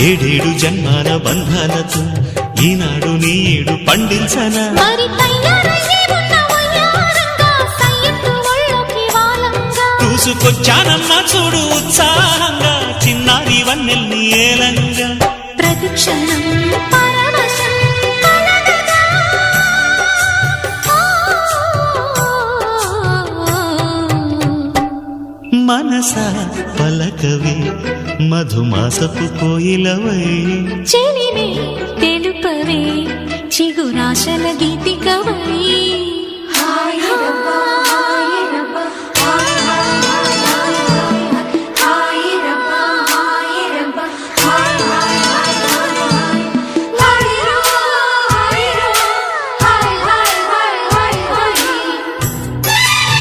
ఏడేడు జన్మాల బంధాలతో ఈనాడు నీడు పండించనా మరి తయారయ్యే ఉన్న వయ్యారంగా సయ్యత్తు ఒళ్ళోకి వాలంగా చూసుకొచ్చానమ్మా చూడు ఉత్సాహంగా చిన్నారి వన్నెల్ని ఏలంగా ప్రతిక్షణం పరవశం కలగగా. మనసా పలకవే మధుమాసపు కోయిలవై చెలిమే తెలుపవే చిగురాశల గీతికవై